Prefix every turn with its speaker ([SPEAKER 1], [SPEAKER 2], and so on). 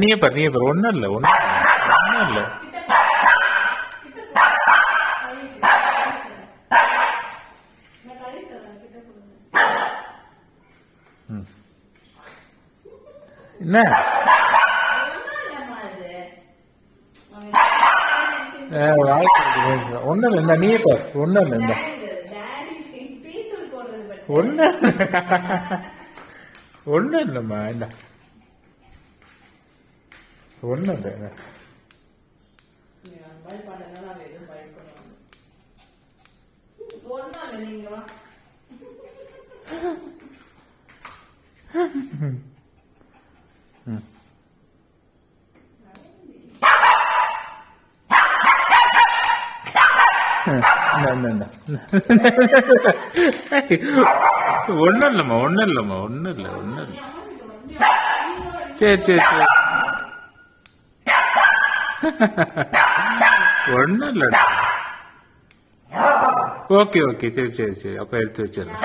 [SPEAKER 1] நீயே பாரு ஒன்றும் இல்லை ஒன்றும் இல்லை. என்ன ஒன்றும் இல்லை. இந்த நீயே பாரு ஒன்றும் இல்லை. இந்த ஒன்றும் இல்லைம்மா. இந்த ஒன்றும் இல்லை. ஒன்றும் இல்லைம்மா ஒன்றும் இல்லைம்மா ஒன்றும் இல்லை ஒன்றும் இல்லை. சரி சரி சரி ஒன்றும் இல்லைடா. ஓகே ஓகே சரி சரி சரி அப்போ எடுத்து வச்சிடலாம்.